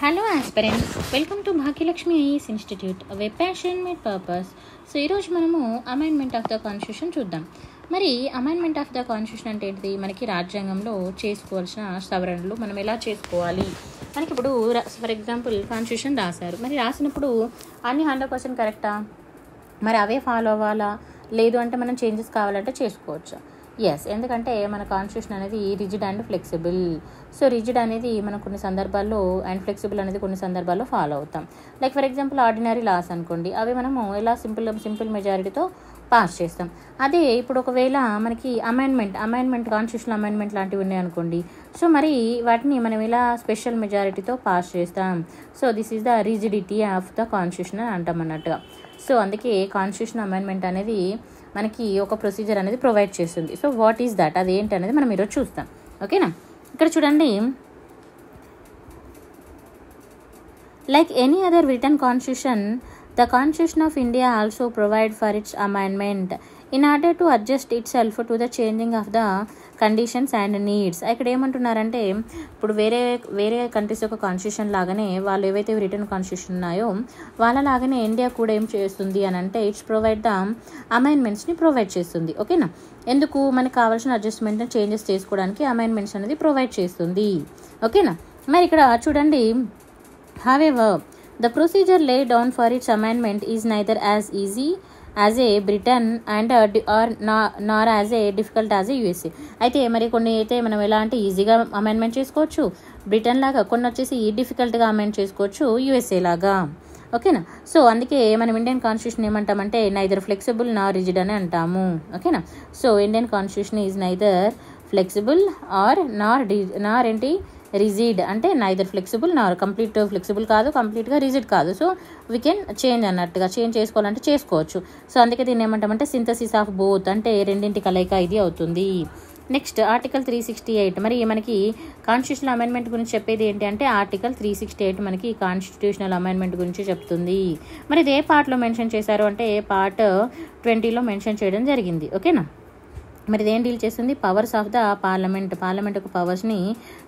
Hello aspirants, welcome to Bhagyalakshmi IAS institute way passion made purpose. So ఈరోజు మనము amendment of the constitution చూద్దాం. మరి amendment of the constitution అంటే ఏంటిది? మనకి రాజ్యాంగంలో చేసుకోవాల్సిన సవరణలు మనం ఎలా చేసుకోవాలి. మనకి ఇప్పుడు ఫర్ ఎగ్జాంపుల్ కాన్స్టిట్యూషన్ రాశారు. మరి రాసినప్పుడు అన్ని 100% కరెక్టా? మరి అవే ఫాలో అవ్వాలా? లేదు అంటే మనం చేంజెస్ కావాలంటే చేసుకోవచ్చు. ఎస్, ఎందుకంటే మన కాన్స్టిట్యూషన్ అనేది rigid and flexible. So rigid అనేది మనం కొన్ని సందర్భాల్లో అండ్ ఫ్లెక్సిబుల్ అనేది కొన్ని సందర్భాల్లో ఫాలో అవుతాం. Like for example ordinary laws అనుకోండి, అవి మనము ఎలా సింపుల్ మెజారిటీతో పాస్ చేస్తాం. అదే ఇప్పుడు ఒకవేళ మనకి అమెండ్మెంట్ కాన్స్టిట్యూషన్ అమెండ్మెంట్ లాంటివి ఉన్నాయి అనుకోండి, సో మరి వాటిని మనం ఎలా స్పెషల్ మెజారిటీతో పాస్ చేస్తాం. So this is the rigidity of the constitution అని అంటాం అన్నట్టుగా. సో అందుకే కాన్స్టిట్యూషన్ అమెండ్మెంట్ అనేది మనకి ఒక ప్రొసీజర్ అనేది ప్రొవైడ్ చేస్తుంది. సో వాట్ ఈస్ దట్, అది ఏంటి అనేది మనం ఈరోజు చూస్తాం. ఓకేనా? ఇక్కడ చూడండి, like any other written constitution, the Constitution of India also provide for its amendment in order to adjust itself to the changing of the conditions and needs. ఇక్కడ ఏమంటున్నారంటే, ఇప్పుడు వేరే కంట్రీస్ యొక్క కాన్స్టిట్యూషన్ లాగానే వాళ్ళు ఏవైతే రిటర్న్ కాన్స్టిట్యూషన్ ఉన్నాయో వాళ్ళలాగానే India కూడా ఏం చేస్తుంది అని అంటే ఇట్స్ ప్రొవైడ్ ద అమెండ్మెంట్స్ని ప్రొవైడ్ చేస్తుంది. ఓకేనా? ఎందుకు? మనకు కావాల్సిన అడ్జస్ట్మెంట్ చేంజెస్ చేసుకోవడానికి అమెండ్మెంట్స్ అనేది ప్రొవైడ్ చేస్తుంది. ఓకేనా? మరి ఇక్కడ చూడండి, however the procedure laid down for its amendment is neither as easy as a Britain and nor as a difficult as a USA. అయితే మరి కొన్ని అయితే మనం ఎలా అంటే ఈజీగా అమెండ్మెంట్ చేసుకోవచ్చు బ్రిటన్ లాగా, కొన్ని వచ్చేసి డిఫికల్ట్గా అమెండ్ చేసుకోవచ్చు యూఎస్ఏ లాగా. ఓకేనా? సో అందుకే మనం ఇండియన్ కాన్స్టిట్యూషన్ ఏమంటామంటే నైదర్ ఫ్లెక్సిబుల్ నార్ రిజిడ్ అని అంటాము. ఓకేనా? So Indian constitution is neither flexible or nor ఏంటి రిజిడ్ అంటే neither flexible nor complete flexible కాదు, కంప్లీట్గా రిజిడ్ కాదు. సో వీ కెన్ చేంజ్ అన్నట్టుగా, చేంజ్ చేసుకోవాలంటే చేసుకోవచ్చు. సో అందుకే దీన్ని ఏమంటామంటే సింథసిస్ ఆఫ్ బోత్, అంటే రెండింటి కలయిక ఇది అవుతుంది. Next article 368. మరి మనకి కాన్స్టిట్యూషనల్ అమెండ్మెంట్ గురించి చెప్పేది ఏంటి అంటే ఆర్టికల్ 368 మనకి కాన్స్టిట్యూషనల్ అమెండ్మెంట్ గురించి చెప్తుంది. మరి ఇది ఏ పార్ట్లో మెన్షన్ చేశారు అంటే పార్ట్ 20లో మెన్షన్ చేయడం జరిగింది. ఓకేనా? మరి ఇదేం డీల్ చేస్తుంది? పవర్స్ ఆఫ్ ద పార్లమెంట్ యొక్క పవర్స్ని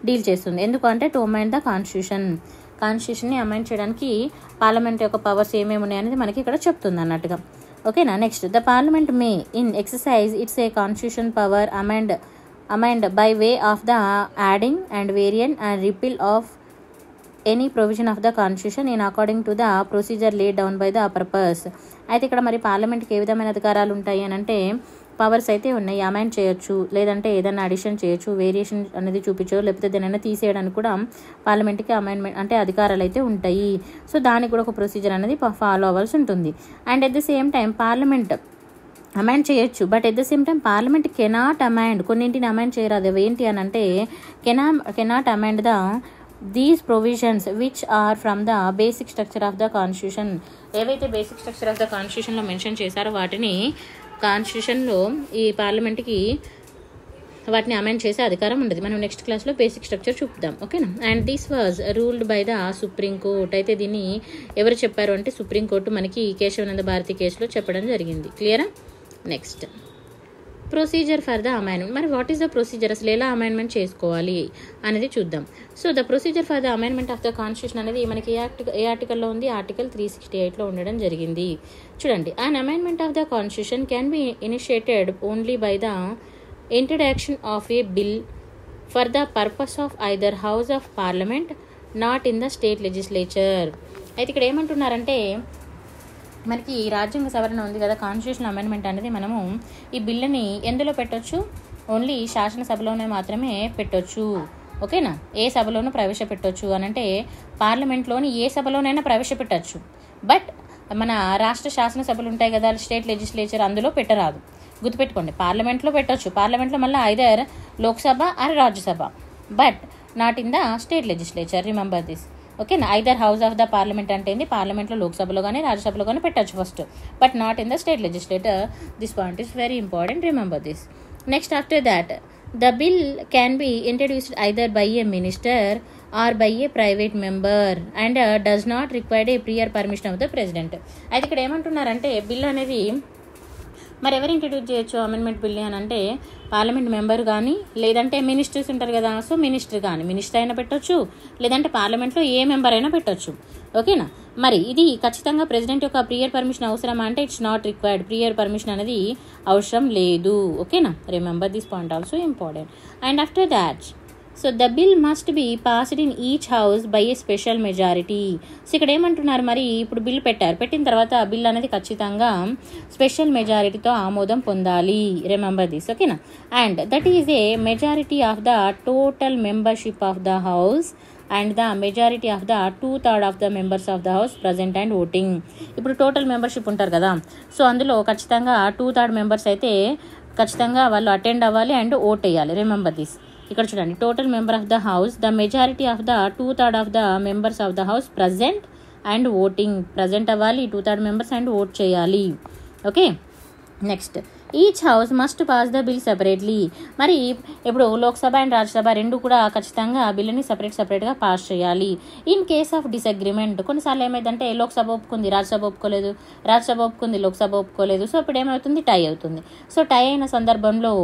డీల్ చేస్తుంది. ఎందుకంటే టు అమెండ్ ద కాన్స్టిట్యూషన్ని అమెండ్ చేయడానికి పార్లమెంట్ యొక్క పవర్స్ ఏమేమి ఉన్నాయి అనేది మనకి ఇక్కడ చెప్తుంది అన్నట్టుగా. ఓకేనా? Next, the parliament May in exercise it's a constitution power amend by way of the adding and variant and repeal of any provision of the constitution in according to the procedure laid down by the purpose. అయితే ఇక్కడ మరి పార్లమెంట్కి ఏ విధమైన అధికారాలు ఉంటాయి అని అంటే powers అయితే ఉన్నాయి. అమెండ్ చేయొచ్చు, లేదంటే ఏదైనా అడిషన్ చేయొచ్చు, వేరియేషన్ అనేది చూపించవచ్చు, లేకపోతే దేనైనా తీసేయడానికి కూడా పార్లమెంట్కి అమెండ్మెంట్ అంటే అధికారాలు అయితే ఉంటాయి. సో దానికి కూడా ఒక ప్రొసీజర్ అనేది ఫాలో అవ్వాల్సి ఉంటుంది. And at the same time parliament amend చేయొచ్చు, but at the same time parliament cannot amend, కొన్నింటిని అమెండ్ చేయరాదు. అవి ఏంటి అని అంటే cannot amend the these provisions which are from the basic structure of the constitution. ఏవైతే బేసిక్ స్ట్రక్చర్ ఆఫ్ ద కాన్స్టిట్యూషన్లో mention చేశారో వాటిని కాన్స్టిట్యూషన్లో ఈ పార్లమెంట్కి వాటిని అమెండ్ చేసే అధికారం ఉండదు. మనం నెక్స్ట్ క్లాస్లో బేసిక్ స్ట్రక్చర్ చూపుదాం. ఓకేనా? And this was ruled by the Supreme Court. అయితే దీన్ని ఎవరు చెప్పారు అంటే సుప్రీంకోర్టు మనకి కేశవానంద భారతి కేసులో చెప్పడం జరిగింది. క్లియరా? Next, procedure for the amendment. మరి వాట్ ఈస్ ద ప్రొసీజర్, అసలు ఎలా అమెండ్మెంట్ చేసుకోవాలి అనేది చూద్దాం. So the procedure for the amendment of the constitution అనేది మనకి ఏ ఆర్టికల్లో ఉంది? ఆర్టికల్ 368లో ఉండడం జరిగింది. చూడండి, an amendment of the constitution can be initiated only by the introduction of a bill for the purpose of either house of parliament not in the state legislature. అయితే ఇక్కడ ఏమంటున్నారంటే మనకి రాజ్యాంగ సవరణ ఉంది కదా, కాన్స్టిట్యూషన్ అమెండ్మెంట్ అనేది మనము ఈ బిల్లుని ఎందులో పెట్టొచ్చు? ఓన్లీ శాసనసభలోనే మాత్రమే పెట్టొచ్చు. ఓకేనా? ఏ సభలోనూ ప్రవేశపెట్టొచ్చు అని అంటే పార్లమెంట్లోని ఏ సభలోనైనా ప్రవేశపెట్టచ్చు, బట్ మన రాష్ట్ర శాసనసభలు ఉంటాయి కదా, స్టేట్ లెజిస్లేచర్, అందులో పెట్టరాదు. గుర్తుపెట్టుకోండి, పార్లమెంట్లో పెట్టొచ్చు, పార్లమెంట్లో మళ్ళీ either Lok Sabha or Rajya Sabha, but not in the state legislature. Remember this. ఓకేనా? Either house of the parliament అంటే ఏంది? పార్లమెంట్లో లోక్సభలో కానీ రాజ్యసభలో కానీ పెట్టచ్చు first, but not in the state legislator. This point is very important. Remember this. Next, after that the bill can be introduced either by a minister or by a private member and does not required a prior permission of the president. అయితే ఇక్కడ ఏమంటున్నారంటే bill అనేది మరి ఎవరు introduce చేయొచ్చు amendment bill అని అంటే parliament member కానీ, లేదంటే మినిస్టర్స్ ఉంటారు కదా, సో మినిస్టర్ కానీ, మినిస్టర్ అయినా పెట్టొచ్చు, లేదంటే పార్లమెంట్లో ఏ మెంబర్ అయినా పెట్టొచ్చు. ఓకేనా. మరి ఇది ఖచ్చితంగా ప్రెసిడెంట్ యొక్క ప్రియర్ పర్మిషన్ అవసరమా అంటే it's not required. Prior permission అనేది అవసరం లేదు. ఓకేనా. Remember this point also important. And after that so the bill must be passed in each house by a special majority. So ఇక్కడ ఏమంటున్నారు, మరి ఇప్పుడు బిల్ పెట్టిన తర్వాత బిల్ అనేది ఖచ్చితంగా స్పెషల్ మెజారిటీతో ఆమోదం పొందాలి. Remember this. ఓకేనా. And that is a majority of the total membership of the house and the majority of the 2/3 of the members of the house present and voting. ఇప్పుడు total membership ఉంటారు కదా, so అందులో ఖచ్చితంగా 2/3 members అయితే ఖచ్చితంగా వాళ్ళు attend అవ్వాలి and vote వేయాలి. Remember this. ఇక్కడ చూడండి, total member of the house, the majority of the 2/3 of the members of the house present and voting. Present అవ్వాలి, 2/3 మెంబర్స్ అండ్ ఓట్ చేయాలి. Okay. Next, each house must pass the bill separately. మరి ఇప్పుడు Lok Sabha and Rajya Sabha రెండు కూడా ఖచ్చితంగా ఆ బిల్లుని సపరేట్గా పాస్ చేయాలి. ఇన్ కేస్ ఆఫ్ డిసగ్రిమెంట్, కొన్నిసార్లు ఏమైందంటే లోక్సభ ఒప్పుకుంది, రాజ్యసభ ఒప్పుకోలేదు, రాజ్యసభ ఒప్పుకుంది, లోక్సభ ఒప్పుకోలేదు. సో ఇప్పుడు ఏమవుతుంది, టై అవుతుంది. సో టై అయిన సందర్భంలో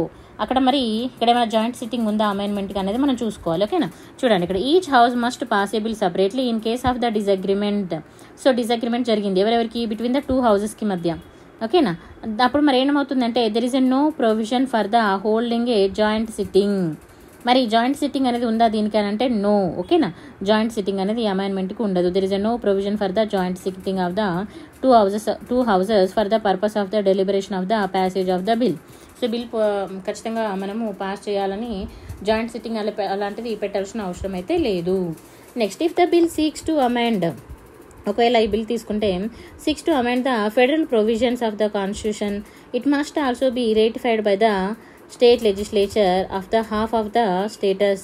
అక్కడ మరి ఇక్కడ ఏమైనా జాయింట్ సిట్టింగ్ ఉందా అమెండ్మెంట్కి అనేది మనం చూసుకోవాలి. ఓకేనా. చూడండి, ఇక్కడ each house must pass A bill separately in case of the disagreement. So disagreement జరిగింది ఎవరెవరికి, బిట్వీన్ ద 2 హౌసెస్కి మధ్య. ఓకేనా. అప్పుడు మరి ఏమవుతుందంటే there is a no provision for the holding a joint sitting. మరి జాయింట్ సిట్టింగ్ అనేది ఉందా దీనికి అని అంటే నో. ఓకేనా. జాయింట్ సిట్టింగ్ అనేది అమెండ్మెంట్కి ఉండదు. There is a no provision for the joint sitting of the two houses for the purpose of the deliberation of the passage of the bill. So bill ఖచ్చితంగా మనము పాస్ చేయాలని joint sitting అలాంటిది పెట్టాల్సిన అవసరం అయితే లేదు. Next, if the bill seeks to amend, ఒకవేళ ఈ బిల్ తీసుకుంటే seeks to amend the federal provisions of the constitution, it must also be ratified by the state legislature of the half of the states.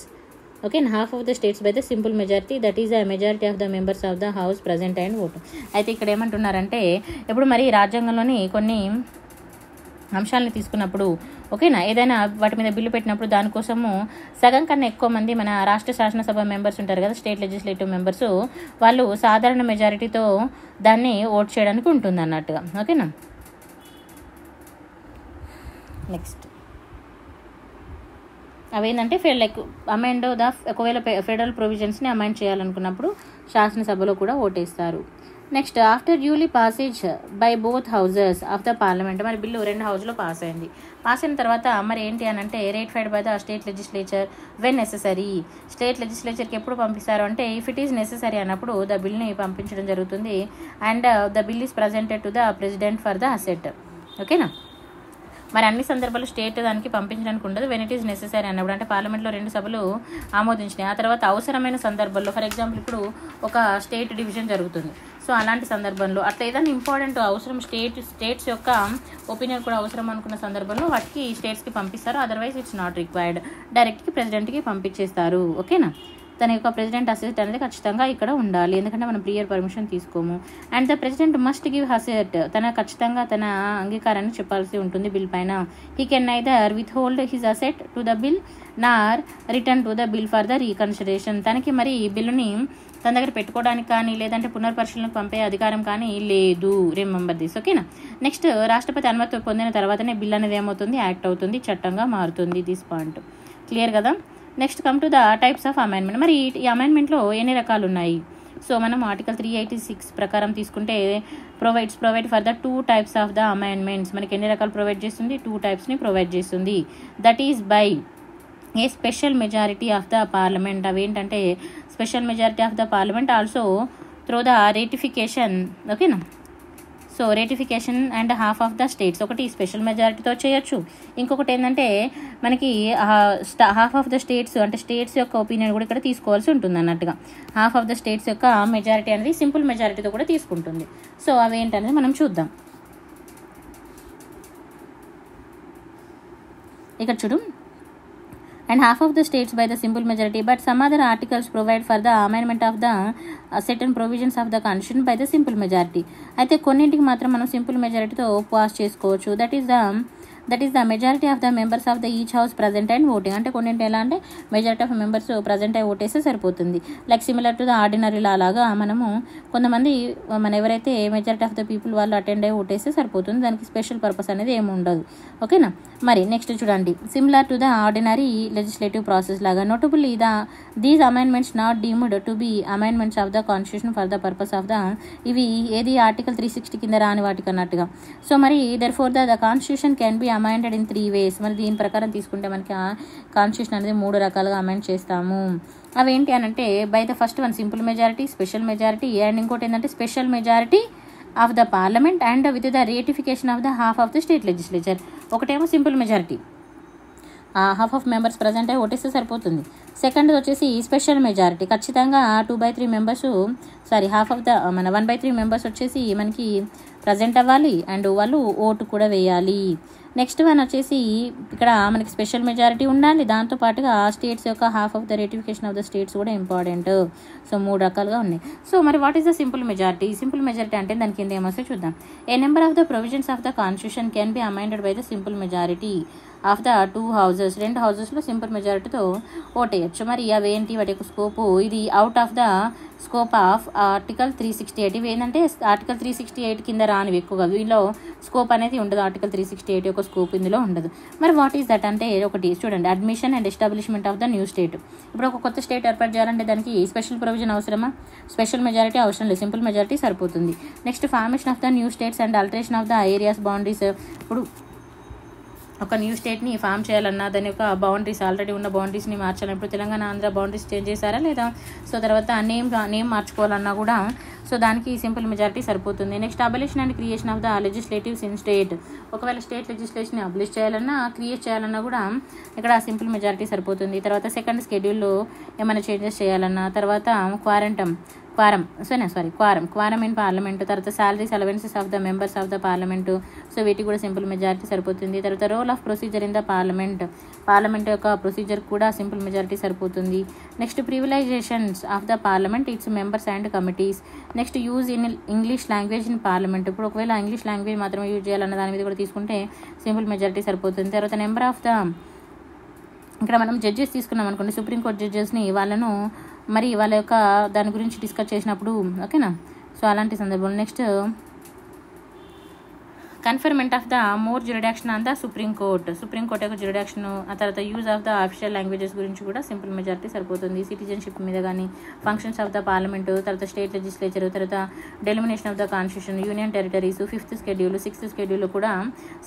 Okay, half of the states by the simple majority, that is the majority of the members of the house present and vote. అయితే ఇక్కడ ఏమంటున్నారంటే ఇప్పుడు మరి రాజ్యాంగంలోని కొన్ని అంశాలను తీసుకున్నప్పుడు, ఓకేనా, ఏదైనా వాటి మీద బిల్లు పెట్టినప్పుడు దానికోసము సగం కన్నా ఎక్కువ మంది మన రాష్ట్ర శాసనసభ మెంబర్స్ ఉంటారు కదా, స్టేట్ లెజిస్లేటివ్ మెంబర్స్, వాళ్ళు సాధారణ మెజారిటీతో దాన్ని ఓట్ చేయడానికి ఉంటుంది అన్నట్టుగా. ఓకేనా. నెక్స్ట్ అవేంటంటే లైక్ అమెండ్ ద ఒకవేళ ఫెడరల్ ప్రొవిజన్స్ని అమెండ్ చేయాలనుకున్నప్పుడు శాసనసభలో కూడా ఓటేస్తారు. Next, after duly passage by both houses of the parliament, మరి బిల్లు 2 హౌజ్లో పాస్ అయింది. పాస్ అయిన తర్వాత మరి ఏంటి అని అంటే ratified by the state legislature when necessary. State లెజిస్లేచర్కి ఎప్పుడు పంపిస్తారు అంటే ఇఫ్ ఇట్ ఈస్ నెసెసరీ అన్నప్పుడు ద బిల్ని పంపించడం జరుగుతుంది. And the bill is presented to the president for the asset. ఓకేనా. మరి అన్ని సందర్భాలు స్టేట్ దానికి పంపించడానికి ఉండదు. వెన్ ఇట్ ఈస్ నెసెసరీ అన్నప్పుడు, అంటే పార్లమెంట్లో 2 సభలు ఆమోదించినాయి, ఆ తర్వాత అవసరమైన సందర్భాల్లో, ఫర్ ఎగ్జాంపుల్ ఇప్పుడు ఒక స్టేట్ డివిజన్ జరుగుతుంది, సో అలాంటి సందర్భంలో అట్లా ఏదైనా ఇంపార్టెంట్ అవసరం స్టేట్స్ యొక్క ఒపీనియన్ కూడా అవసరం అనుకున్న సందర్భంలో వాటికి స్టేట్స్కి పంపిస్తారు. అదర్వైజ్ ఇట్స్ నాట్ రిక్వైర్డ్, డైరెక్ట్కి ప్రెసిడెంట్కి పంపించేస్తారు. ఓకేనా. తన యొక్క ప్రెసిడెంట్ అసెట్ అనేది ఖచ్చితంగా ఇక్కడ ఉండాలి, ఎందుకంటే మనం ప్రియర్ పర్మిషన్ తీసుకోము. And the president must give assent, ఖచ్చితంగా తన అంగీకారాన్ని చెప్పాల్సి ఉంటుంది బిల్ పైన. He can neither withhold his assent to the bill nor return to the bill for the reconsideration. తనకి మరి ఈ బిల్లుని తన దగ్గర పెట్టుకోవడానికి కానీ లేదంటే పునర్పరిశీలనకు పంపే అధికారం కానీ లేదు. Remember this. ఓకేనా. నెక్స్ట్, రాష్ట్రపతి అనుమతి పొందిన తర్వాతనే బిల్ అనేది ఏమవుతుంది, యాక్ట్ అవుతుంది, చట్టంగా మారుతుంది. దిస్ పాయింట్ క్లియర్ కదా. Next, come to the types of amendment. మరి ఈ అమెండ్మెంట్లో ఎన్ని రకాలు ఉన్నాయి? సో మనం ఆర్టికల్ 386 ప్రకారం తీసుకుంటే provide for the 2 types of the amendments. మనకి ఎన్ని రకాలు ప్రొవైడ్ చేస్తుంది? 2 టైప్స్ని ప్రొవైడ్ చేస్తుంది. That is by a special majority of the parliament. అవేంటంటే special majority of the parliament, also through the ratification. ఓకేనా. So ratification and half of the states, ఒకటి special మెజారిటీతో చేయొచ్చు, ఇంకొకటి ఏంటంటే మనకి హాఫ్ ఆఫ్ ద స్టేట్స్, అంటే స్టేట్స్ యొక్క ఒపీనియన్ కూడా ఇక్కడ తీసుకోవాల్సి ఉంటుంది అన్నట్టుగా. హాఫ్ ఆఫ్ ద స్టేట్స్ యొక్క మెజారిటీ అనేది సింపుల్ మెజారిటీతో కూడా తీసుకుంటుంది. సో అవేంటనేది మనం చూద్దాం. ఇక్కడ చూడు, and half of the states by the simple majority, but some other articles provide for the amendment of the certain provisions of the constitution by the simple majority. అయితే కొన్నింటికి మాత్రం మనం సింపుల్ మెజారిటీతో పాస్ చేసుకోవచ్చు. That is the that is the majority of the members of the each house present and voting. అంటే కొన్నింటి ఎలా అంటే మెజారిటీ ఆఫ్ మెంబర్స్ ప్రజెంట్ అయి ఓటేస్తే సరిపోతుంది. Like similar to the ordinary law లాగా మనము కొంతమంది ఎవరైతే మెజారిటీ ఆఫ్ ద పీపుల్ వాళ్ళు అటెండ్ అయ్యి ఓటేస్తే సరిపోతుంది. దానికి స్పెషల్ పర్పస్ అనేది ఏమి ఉండదు. ఓకేనా. మరి నెక్స్ట్ చూడండి, similar to the ordinary legislative process లాగా notably these amendments not deemed to be amendments of the constitution for the purpose of the, ఇవి ఏది ఆర్టికల్ 360 కింద రాని వాటికి అన్నట్టుగా. సో మరి there four the constitution can be amended in 3 ways. మరి దీని ప్రకారం తీసుకుంటే మనకి కాన్స్టిట్యూషన్ అనేది 3 రకాలుగా అమెండ్ చేస్తాము. అవేంటి అని అంటే by the first one simple majority, special majority, and ఇంకోటి ఏంటంటే special majority of the parliament and with the ratification of the half of the state legislature. ఒకటేమో simple majority, half of members present అయి ఓటేస్తే సరిపోతుంది. Second వచ్చేసి special majority, ఖచ్చితంగా 2/3 members half of the 1/3 members వచ్చేసి మనకి ప్రజెంట్ అవ్వాలి and వాళ్ళు ఓటు కూడా వేయాలి. నెక్స్ట్ వన్ వచ్చేసి ఇక్కడ మనకి స్పెషల్ మెజారిటీ ఉండాలి, దాంతోపాటుగా స్టేట్స్ యొక్క half of the ratification of the states కూడా ఇంపార్టెంట్. సో 3 రకాలుగా ఉన్నాయి. సో మరి what is the simple majority? Simple majority అంటే దాని కింద ఏమొస్తే చూద్దాం. A number of the provisions of the constitution can be amended by the simple majority of the 2 houses. 2 houses simple మెజారిటీతో ఓటేయచ్చు. మరి అవేంటి, వాటి యొక్క స్కోపు, ఇది out of the scope of article 368. ఇవి ఏంటంటే ఆర్టికల్ 368 కింద రానివి ఎక్కువగా, వీళ్ళలో స్కోప్ అనేది ఉండదు. ఆర్టికల్ 368 యొక్క స్కోప్ ఇందులో ఉండదు. మరి వాట్ ఈస్ దట్ అంటే ఒకటి చూడండి, admission and establishment of the new state. ఇప్పుడు ఒక కొత్త స్టేట్ ఏర్పాటు చేయాలంటే దానికి స్పెషల్ ప్రొవిజన్ అవసరమా? స్పెషల్ మెజారిటీ అవసరం లేదు, సింపుల్ మెజారిటీ సరిపోతుంది. Next formation of the new states and alteration of the areas boundaries. ఇప్పుడు ఒక న్యూ స్టేట్ని ఫామ్ చేయాలన్నా దాని యొక్క బౌండరీస్, ఆల్రెడీ ఉన్న బౌండరీస్ని మార్చాలన్నా, ఇప్పుడు తెలంగాణ ఆంధ్ర బౌండరీస్ చేంజ్ చేశారా లేదా, సో తర్వాత నేమ్ మార్చుకోవాలన్నా కూడా సో దానికి సింపుల్ మెజారిటీ సరిపోతుంది. Next abolition and creation of the legislatives in state. ఒకవేళ స్టేట్ లెజిస్లేషన్ అబలిష్ చేయాలన్నా క్రియేట్ చేయాలన్నా కూడా ఇక్కడ సింపుల్ మెజారిటీ సరిపోతుంది. తర్వాత సెకండ్ షెడ్యూల్లో ఏమైనా చేంజెస్ చేయాలన్నా, తర్వాత క్వారం ఇన్ పార్లమెంట్, తర్వాత salaries allowances of the members of the parliament. So వీటికి కూడా సింపుల్ మెజారిటీ సరిపోతుంది. తర్వాత role of procedure in the parliament యొక్క ప్రొసీజర్ కూడా సింపుల్ మెజారిటీ సరిపోతుంది. Next privileges of the parliament, its members and committees. Next use in English language in parliament. ఇప్పుడు ఒకవేళ English language మాత్రమే యూజ్ చేయాలన్న దాని మీద కూడా తీసుకుంటే సింపుల్ మెజారిటీ సరిపోతుంది. తర్వాత నెంబర్ ఆఫ్ ద, ఇక్కడ మనం జడ్జెస్ తీసుకున్నాం అనుకోండి, సుప్రీంకోర్టు జడ్జెస్ని, వాళ్ళను మరి వాళ్ళ యొక్క దాని గురించి డిస్కస్ చేసినప్పుడు, ఓకేనా. సో అలాంటి సందర్భంలో next conferment of the more jurisdiction on the supreme court యొక్క జ్యూరిడాక్షన్. ఆ తర్వాత use of the official languages గురించి కూడా సింపుల్ మెజారిటీ సరిపోతుంది. సిటిజన్షిప్ మీద కానీ, ఫంక్షన్స్ ఆఫ్ ద పార్లమెంట్, తర్వాత స్టేట్ లెజిస్లేచర్, తర్వాత delimitation of the constitution, union territories, 5th schedule, 6th schedule కూడా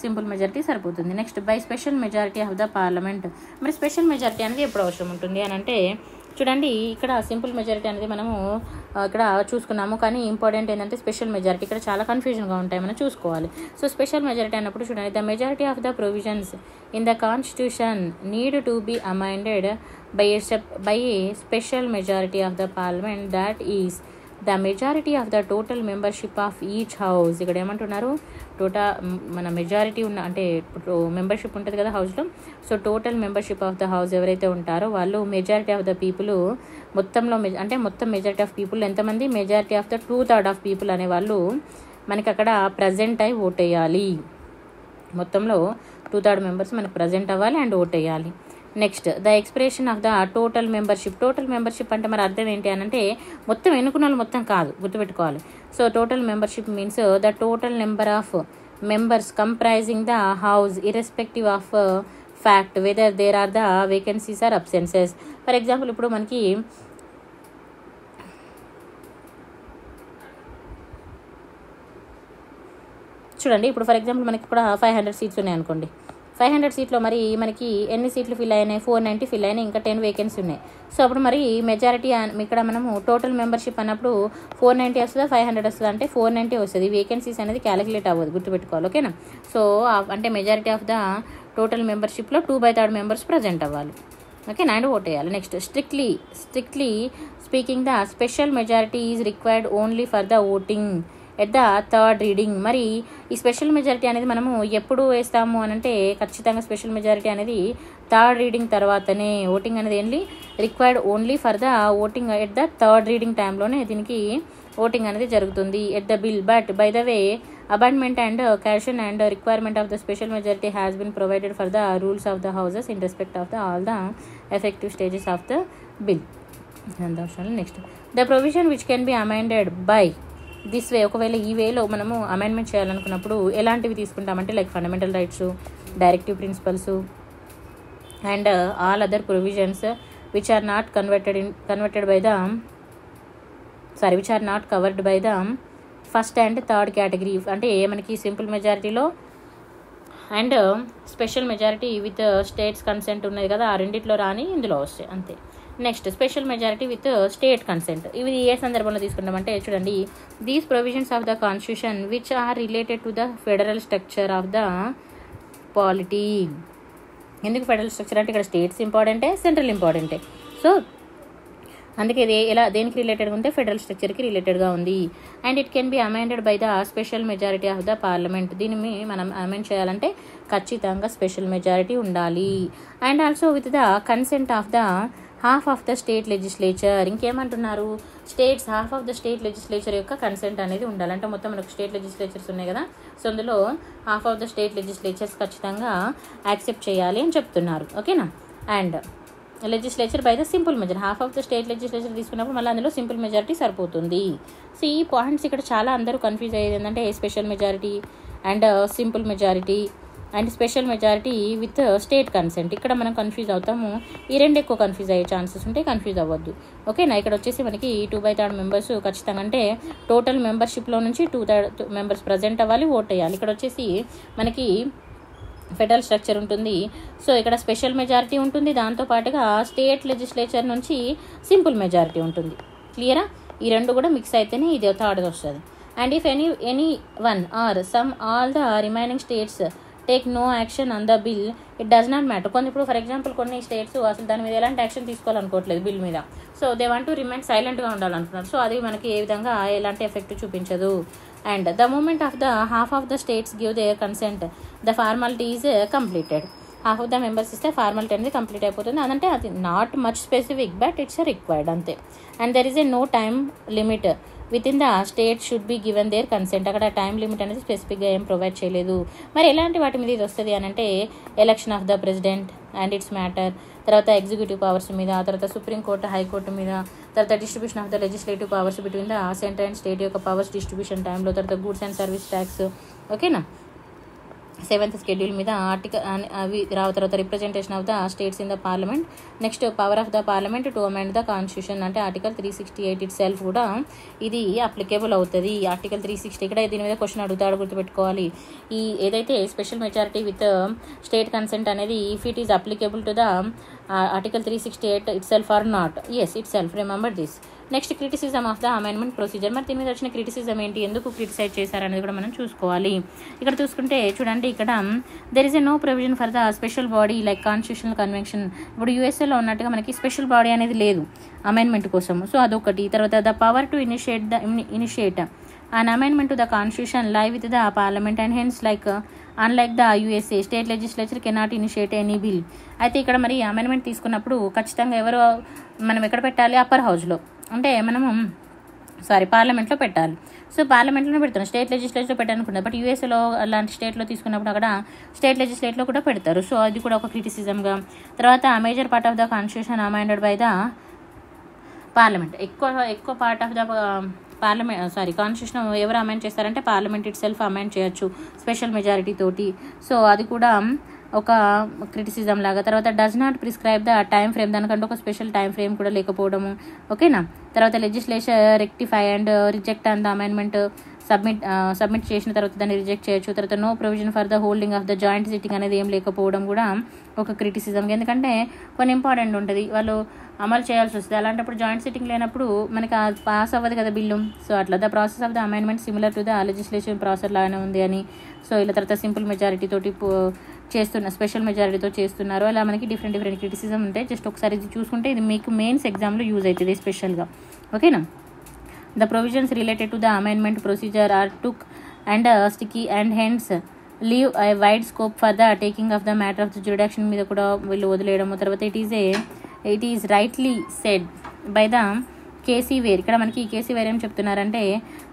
సింపుల్ మెజారిటీ సరిపోతుంది. Next by special majority of the parliament. మరి స్పెషల్ మెజారిటీ అనేది ఎప్పుడు అవసరం ఉంటుంది అని అంటే చూడండి, ఇక్కడ సింపుల్ మెజారిటీ అనేది మనము ఇక్కడ చూసుకున్నాము, కానీ ఇంపార్టెంట్ ఏంటంటే స్పెషల్ మెజారిటీ. ఇక్కడ చాలా కన్ఫ్యూజన్గా ఉంటాయి, మనం చూసుకోవాలి. సో స్పెషల్ మెజారిటీ అన్నప్పుడు చూడండి, the majority of the provisions in the constitution need to be amended by a special majority of the parliament that is the majority of the total membership of each house. ఇక్కడ ఏమంటున్నారు, మన majority ఉన్న అంటే membership ఉంటుంది కదా హౌస్లో, so total membership of the house ఎవరైతే ఉంటారో వాళ్ళు మెజారిటీ ఆఫ్ ద పీపుల్ మొత్తంలో అంటే మొత్తం మెజారిటీ ఆఫ్ పీపుల్ ఎంతమంది, majority of the 2/3 of people అనే వాళ్ళు మనకి అక్కడ ప్రజెంట్ అయి ఓట్ వేయాలి. మొత్తంలో 2/3 మెంబర్స్ మనకు ప్రజెంట్ అవ్వాలి అండ్ ఓట్ వేయాలి. Next the expression of the total membership అంటే మరి అర్థం ఏంటి అని అంటే మొత్తం ఎన్నుకున్న వాళ్ళు మొత్తం కాదు, గుర్తుపెట్టుకోవాలి. So total membership means the total number of members comprising the house irrespective of fact whether there are the vacancies or absences. For example ఇప్పుడు మనకి చూడండి, ఇప్పుడు ఫర్ ఎగ్జాంపుల్ మనకి ఇక్కడ 500 సీట్స్ ఉన్నాయి అనుకోండి. 500 సీట్లో మరి మనకి ఎన్ని సీట్లు ఫిల్ అయినాయి, 490 ఫిల్ అయినాయి, ఇంకా 10 వేకెన్సీ ఉన్నాయి. సో అప్పుడు మరి మెజారిటీ ఇక్కడ మనము టోటల్ మెంబర్షిప్ అన్నప్పుడు 490 వస్తుందా 500 వస్తుందా అంటే 490 వస్తుంది. వేకెన్సీస్ అనేది క్యాలిక్యులేట్ అవ్వదు, గుర్తుపెట్టుకోవాలి, ఓకేనా. సో అంటే మెజారిటీ ఆఫ్ ద టోటల్ మెంబర్షిప్లో 2/3 మెంబర్స్ ప్రజెంట్ అవ్వాలి, ఓకేనా, అండ్ ఓట్ వేయాలి. Next strictly speaking the special majority is required only for the voting at the 3rd reading. మరి ఈ స్పెషల్ మెజారిటీ అనేది మనము ఎప్పుడు వేస్తాము అని అంటే ఖచ్చితంగా స్పెషల్ మెజారిటీ అనేది థర్డ్ రీడింగ్ తర్వాతనే ఓటింగ్ అనేది ఏంటి required only for the voting at the third reading టైంలోనే దీనికి ఓటింగ్ అనేది జరుగుతుంది at the bill. But by the way abundant and caution and requirement of the special majority has been provided for the rules of the houses in respect of the all the effective stages of the bill. Next the provision which can be amended by this way. ఒకవేళ ఈ వేలో మనము amendment చేయాలనుకున్నప్పుడు ఎలాంటివి తీసుకుంటామంటే like fundamental rights, directive principles and all other provisions which are not covered by the first and third category. అంటే మనకి simple మెజారిటీలో and special majority with states consent ఉన్నది కదా, ఆ రెండిట్లో రాని ఇందులో వస్తాయి అంతే. Next special majority with state consent. ఇవి ఏ సందర్భంలో తీసుకుంటామంటే చూడండి, these provisions of the constitution which are related to the federal structure of the polity. ఎందుకు ఫెడరల్ స్ట్రక్చర్ అంటే ఇక్కడ స్టేట్స్ ఇంపార్టెంటే, సెంట్రల్ ఇంపార్టెంటే. సో అందుకే ఇది ఎలా దేనికి రిలేటెడ్గా ఉంటే ఫెడరల్ స్ట్రక్చర్కి రిలేటెడ్గా ఉంది. And it can be amended by the special majority of the parliament. దీన్ని మనం అమెండ్ చేయాలంటే ఖచ్చితంగా స్పెషల్ మెజారిటీ ఉండాలి. And also with the consent of the half of the state legislature. ఇంకేమంటున్నారు, states half of the state legislature యొక్క consent అనేది ఉండాలి. అంటే మొత్తం మనకు స్టేట్ లెజిస్లేచర్స్ ఉన్నాయి కదా, సో అందులో half of the state legislatures ఖచ్చితంగా యాక్సెప్ట్ చేయాలి అని చెప్తున్నారు. ఓకేనా. And legislature by the simple majority. Half of the state legislature తీసుకున్నప్పుడు మళ్ళీ అందులో సింపుల్ మెజారిటీ సరిపోతుంది. సో ఈ పాయింట్స్ ఇక్కడ చాలా అందరూ కన్ఫ్యూజ్ అయ్యేది ఏంటంటే special majority and simple majority and special majority with state consent. ఇక్కడ మనం కన్ఫ్యూజ్ అవుతాము. ఈ రెండు ఎక్కువ కన్ఫ్యూజ్ అయ్యే ఛాన్సెస్ ఉంటాయి, కన్ఫ్యూజ్ అవ్వద్దు. ఓకేనా. ఇక్కడ వచ్చేసి మనకి 2/3 మెంబర్స్ ఖచ్చితంగా, అంటే టోటల్ మెంబర్షిప్లో నుంచి 2/3 మెంబర్స్ ప్రజెంట్ అవ్వాలి, ఓట్ వేయాలి. ఇక్కడ వచ్చేసి మనకి ఫెడరల్ స్ట్రక్చర్ ఉంటుంది, సో ఇక్కడ స్పెషల్ మెజారిటీ ఉంటుంది, దాంతోపాటుగా స్టేట్ లెజిస్లేచర్ నుంచి సింపుల్ మెజారిటీ ఉంటుంది. క్లియరా. ఈ రెండు కూడా మిక్స్ అయితేనే ఇది థర్డ్గా వస్తుంది. And if any one or some all the remaining states take no action on the bill it does not matter. కొన్ని ఇప్పుడు ఫర్ ఎగ్జాంపుల్ కొన్ని స్టేట్స్ అసలు దాని మీద ఎలాంటి యాక్షన్ తీసుకోవాలనుకోవట్లేదు బిల్ మీద, so they want to remain సైలెంట్గా ఉండాలనుకున్నారు. సో అది మనకి ఏ విధంగా ఎలాంటి ఎఫెక్ట్ చూపించదు. And the moment of the half of the states give their consent the formality is completed. Half of the members ఇస్తే ఫార్మాలిటీ అనేది కంప్లీట్ అయిపోతుంది. అదంటే అది not much specific but it's required అంతే. And there is a no time limit within the state should be given their consent. అక్కడ time limit అనేది స్పెసిఫిక్గా ఏం ప్రొవైడ్ చేయలేదు. మరి ఎలాంటి వాటి మీద ఇది వస్తుంది అని అంటే election of the president and it's matter, తర్వాత ఎగ్జిక్యూటివ్ పవర్స్ మీద, తర్వాత సుప్రీంకోర్టు హైకోర్టు మీద, తర్వాత distribution of the legislative powers between the centre and state యొక్క పవర్స్ డిస్ట్రిబ్యూషన్ టైంలో, తర్వాత గూడ్స్ అండ్ సర్వీస్ ట్యాక్స్. ఓకేనా. 7th షెడ్యూల్ మీద ఆర్టికల్ అవి రావు. తర్వాత representation of the states in the parliament. Next power of the parliament to amend the constitution, అంటే article 368 it self కూడా ఇది అప్లికేబుల్ అవుతుంది. ఆర్టికల్ 360 ఇక్కడ దీని మీద క్వశ్చన్ అడుగుతాడు, గుర్తుపెట్టుకోవాలి. ఈ ఏదైతే special majority with state consent అనేది if it is applicable to the article 368 itself or not. Yes itself, remember this. Next criticism of the amendment procedure. మరి దీని మీద వచ్చిన క్రిటిసిజం ఏంటి, ఎందుకు క్రిటిసైజ్ చేశారనేది కూడా మనం చూసుకోవాలి. ఇక్కడ చూసుకుంటే చూడండి, ఇక్కడ there is a no provision for the special body like constitutional convention. ఇప్పుడు యూఎస్ఏలో ఉన్నట్టుగా మనకి స్పెషల్ బాడీ అనేది లేదు అమెండ్మెంట్ కోసం, సో అదొకటి. తర్వాత the power to initiate an amendment to the constitution lie with the parliament and hence unlike the USA state legislature cannot initiate any bill. అయితే ఇక్కడ మరి అమెండ్మెంట్ తీసుకున్నప్పుడు ఖచ్చితంగా ఎవరు మనం ఎక్కడ పెట్టాలి, అప్పర్ హౌస్లో, అంటే మనము పార్లమెంట్లో పెట్టాలి. సో పార్లమెంట్లోనే పెడతాను, స్టేట్ లెజిస్లేచర్లో పెట్టాలనుకుంటారు. బట్ యూఎస్ఏలో అలాంటి స్టేట్లో తీసుకున్నప్పుడు అక్కడ స్టేట్ లెజిస్లేట్లో కూడా పెడతారు. సో అది కూడా ఒక క్రిటిసిజంగా. తర్వాత major part of the constitution amended by the parliament. ఎక్కువ పార్ట్ ఆఫ్ ద కాన్స్టిట్యూషన్ ఎవరు అమెండ్ చేస్తారంటే పార్లమెంట్ ఇట్ సెల్ఫ్ అమెండ్ చేయొచ్చు స్పెషల్ మెజారిటీ తోటి. సో అది కూడా ఒక క్రిటిసిజం లాగా. తర్వాత does not prescribe the time frame, దానికంటే ఒక స్పెషల్ టైం ఫ్రేమ్ కూడా లేకపోవడము. ఓకేనా. తర్వాత legislature rectify and reject and the amendment submit చేసిన తర్వాత దాన్ని రిజెక్ట్ చేయొచ్చు. తర్వాత no provision for the holding of the joint sitting అనేది ఏం లేకపోవడం కూడా ఒక క్రిటిసిజం. ఎందుకంటే కొన్ని ఇంపార్టెంట్ ఉంటుంది, వాళ్ళు అమలు చేయాల్సి వస్తుంది. అలాంటప్పుడు జాయింట్ సిట్టింగ్ లేనప్పుడు మనకి పాస్ అవ్వదు కదా బిల్లు. సో అట్లా the process of the amendment similar to the legislation process లాగానే ఉంది అని. సో ఇలా తర్వాత సింపుల్ మెజారిటీ తోటి స్పెషల్ మెజారిటీతో చేస్తున్నారు. అలా మనకి డిఫరెంట్ క్రిటిసిజం ఉంటాయి. జస్ట్ ఒకసారి ఇది చూసుకుంటే ఇది మీకు మెయిన్స్ ఎగ్జామ్లో యూజ్ అవుతుంది స్పెషల్గా. ఓకేనా. The provisions related to the amendment procedure are took and sticky and hence leave a wide scope for the taking of the matter of the jurisdiction మీద కూడా వీళ్ళు వదిలేయడము. తర్వాత it is rightly said by the K C Wheare. ఇక్కడ మనకి ఈ K C Wheare ఏం చెప్తున్నారంటే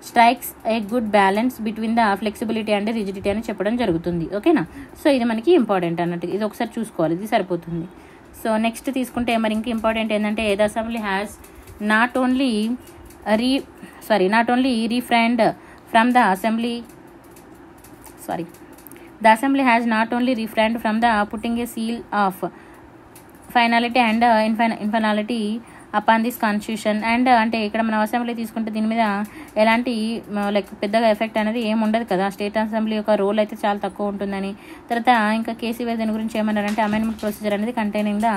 strikes a good balance between the flexibility and rigidity అని చెప్పడం జరుగుతుంది. ఓకేనా. సో ఇది మనకి ఇంపార్టెంట్ అన్నట్టు, ఇది ఒకసారి చూసుకోవాలి, ఇది సరిపోతుంది. సో నెక్స్ట్ తీసుకుంటే మరి ఇంకా ఇంపార్టెంట్ ఏంటంటే the assembly has not only refrained from the assembly has not only refrained from the putting a seal of finality and infinality upon this constitution and అంటే ఇక్కడ మనం అసెంబ్లీ తీసుకుంటే దీని మీద ఎలాంటి లైక్ పెద్దగా ఎఫెక్ట్ అనేది ఏమి ఉండదు కదా. స్టేట్ అసెంబ్లీ యొక్క రోల్ అయితే చాలా తక్కువ ఉంటుందని. తర్వాత ఇంకా కేసీఆర్ దీని గురించి ఏమన్నారంటే అమెండ్మెంట్ ప్రొసీజర్ అనేది కంటైనింగ్ ద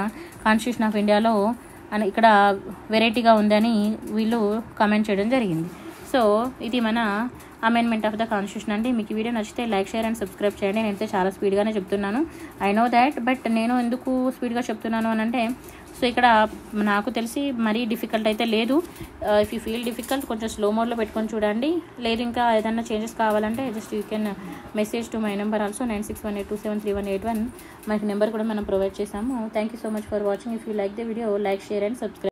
కాన్స్టిట్యూషన్ ఆఫ్ ఇండియాలో అని ఇక్కడ వెరైటీగా ఉందని వీళ్ళు కామెంట్ చేయడం జరిగింది. సో ఇది మన అమెండ్మెంట్ ఆఫ్ ద కాన్స్టిట్యూషన్ అండి. మీకు వీడియో నచ్చితే లైక్, షేర్ అండ్ సబ్స్క్రైబ్ చేయండి. నేనైతే చాలా స్పీడ్గానే చెప్తున్నాను, ఐ నో దాట్. బట్ నేను ఎందుకు స్పీడ్గా చెప్తున్నాను అని అంటే సో ఇక్కడ నాకు తెలిసి మరీ డిఫికల్ట్ అయితే లేదు. ఇఫ్ యూ ఫీల్ డిఫికల్ట్ కొంచెం స్లో మోడ్లో పెట్టుకొని చూడండి. లేదు ఇంకా ఏదైనా చేంజెస్ కావాలంటే just you can message to my number also 9618273181. మనకి నెంబర్ కూడా మనం ప్రొవైడ్ చేసాము. Thank you so much for watching. If you like the video, like, share and subscribe.